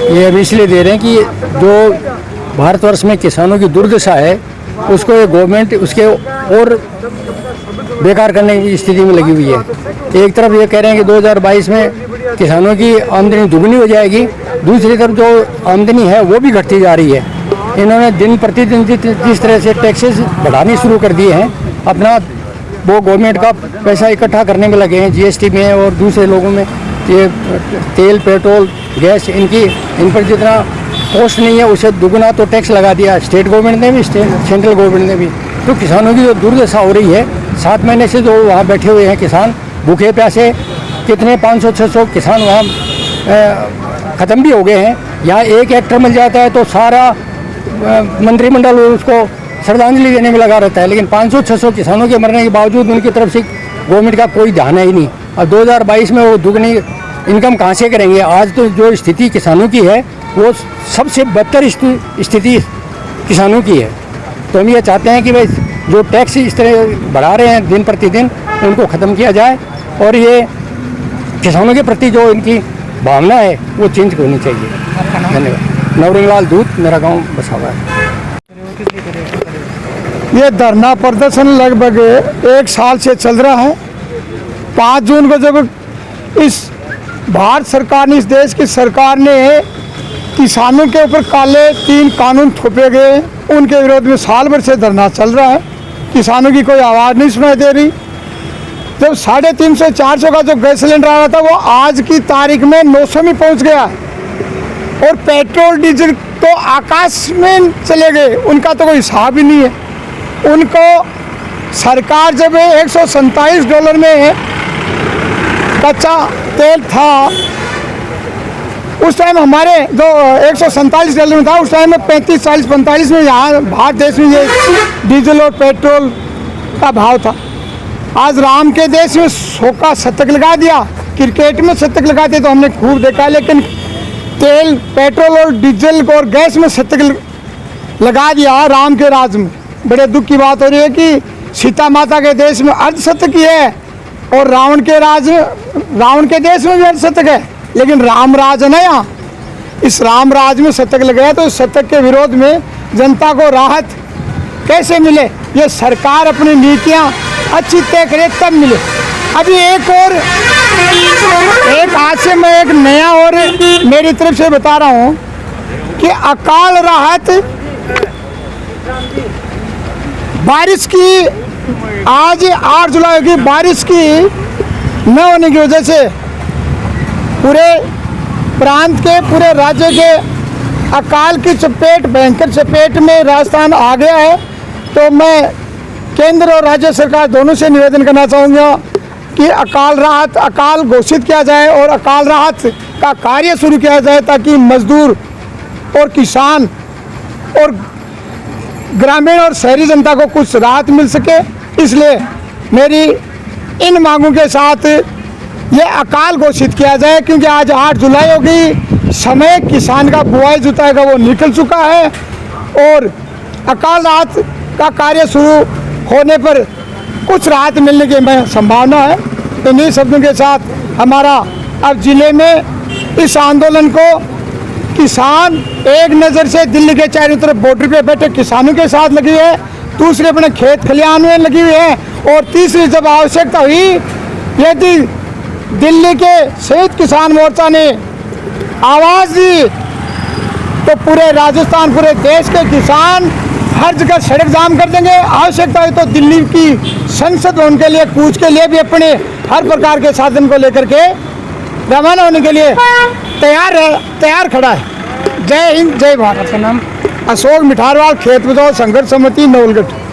ये अब इसलिए दे रहे हैं कि जो भारतवर्ष में किसानों की दुर्दशा है उसको ये गवर्नमेंट उसके और बेकार करने की स्थिति में लगी हुई है। एक तरफ ये कह रहे हैं कि 2022 में किसानों की आमदनी दुगनी हो जाएगी, दूसरी तरफ जो आमदनी है वो भी घटती जा रही है। इन्होंने दिन प्रतिदिन जिस तरह से टैक्सेस बढ़ाने शुरू कर दिए हैं, अपना वो गवर्नमेंट का पैसा इकट्ठा करने में लगे हैं, जीएसटी में और दूसरे लोगों में। ये तेल, पेट्रोल, गैस इन पर जितना कॉस्ट नहीं है उसे दुगना तो टैक्स लगा दिया स्टेट गवर्नमेंट ने भी, सेंट्रल गवर्नमेंट ने भी। तो किसानों की जो दुर्दशा हो रही है, 7 महीने से जो वहाँ बैठे हुए हैं किसान भूखे प्यासे, कितने 500-600 किसान वहाँ ख़त्म भी हो गए हैं। यहाँ एक हेक्टर मिल जाता है तो सारा मंत्रिमंडल उसको श्रद्धांजलि देने में लगा रहता है, लेकिन 500-600 किसानों के मरने के बावजूद उनकी तरफ से गवर्नमेंट का कोई ध्यान है ही नहीं। और 2022 में वो दुगनी इनकम कहाँ से करेंगे? आज तो जो स्थिति किसानों की है वो सबसे बदतर स्थिति किसानों की है। तो हम ये चाहते हैं कि भाई जो टैक्स इस तरह बढ़ा रहे हैं दिन प्रतिदिन, उनको ख़त्म किया जाए और ये किसानों के प्रति जो इनकी भावना है वो चेंज होनी चाहिए। धन्यवाद। नवरिंगलाल दूत, मेरा गांव बसावा है। ये धरना प्रदर्शन लगभग 1 साल से चल रहा है। 5 जून को जब इस भारत सरकार ने, इस देश की सरकार ने किसानों के ऊपर काले 3 कानून थोपे गए, उनके विरोध में साल भर से धरना चल रहा है। किसानों की कोई आवाज़ नहीं सुनाई दे रही। जब 350-400 का जो गैस सिलेंडर आ रहा था वो आज की तारीख में 900 में पहुंच गया और पेट्रोल डीजल तो आकाश में चले गए, उनका तो कोई हिसाब ही नहीं है। उनको सरकार जब $147 में कच्चा तेल था, उस टाइम हमारे जो $147 में था, उस टाइम में 35, 40, 45 में यहाँ भारत देश में ये डीजल और पेट्रोल का भाव था। आज राम के देश में 100 का शतक लगा दिया। क्रिकेट में शतक लगाते तो हमने खूब देखा, लेकिन तेल, पेट्रोल और डीजल और गैस में शतक लगा दिया राम के राज में। बड़े दुख की बात हो रही है कि सीता माता के देश में अर्धशतक ही है और रावण के देश में भी अर्धशतक है, लेकिन राम राज है ना यहाँ। इस राम राज में शतक लगाया तो इस शतक के विरोध में जनता को राहत कैसे मिले? ये सरकार अपनी नीतियाँ अच्छी तय करे तब मिले। अभी एक आज से मैं एक नया और मेरी तरफ से बता रहा हूँ कि अकाल राहत बारिश की, आज 8 जुलाई की बारिश की न होने की वजह से पूरे प्रांत के, पूरे राज्य के अकाल की चपेट, भयंकर चपेट में राजस्थान आ गया है। तो मैं केंद्र और राज्य सरकार दोनों से निवेदन करना चाहूँगा कि अकाल घोषित किया जाए और अकाल राहत का कार्य शुरू किया जाए, ताकि मजदूर और किसान और ग्रामीण और शहरी जनता को कुछ राहत मिल सके। इसलिए मेरी इन मांगों के साथ ये अकाल घोषित किया जाए, क्योंकि आज 8 जुलाई होगी, समय किसान का बुआई जुताई का वो निकल चुका है और अकाल राहत का कार्य शुरू होने पर कुछ राहत मिलने की संभावना है। इन्हीं शब्दों के साथ हमारा अब जिले में इस आंदोलन को किसान एक नज़र से दिल्ली के चारों तरफ बॉर्डर पे बैठे किसानों के साथ लगी है, दूसरे अपने खेत खलिहान में लगी हुई है और तीसरी जब आवश्यकता हुई, यदि दिल्ली के संयुक्त किसान मोर्चा ने आवाज़ दी तो पूरे राजस्थान, पूरे देश के किसान हर जगह सड़क जाम कर देंगे। आवश्यकता है तो दिल्ली की संसद भवन के लिए, कूच के लिए भी अपने हर प्रकार के साधन को लेकर के रवाना होने के लिए तैयार खड़ा है। जय हिंद, जय भारत। आपका नाम? अशोक मिठारवाल, खेत बचाओ संघर्ष समिति, नवलगढ़।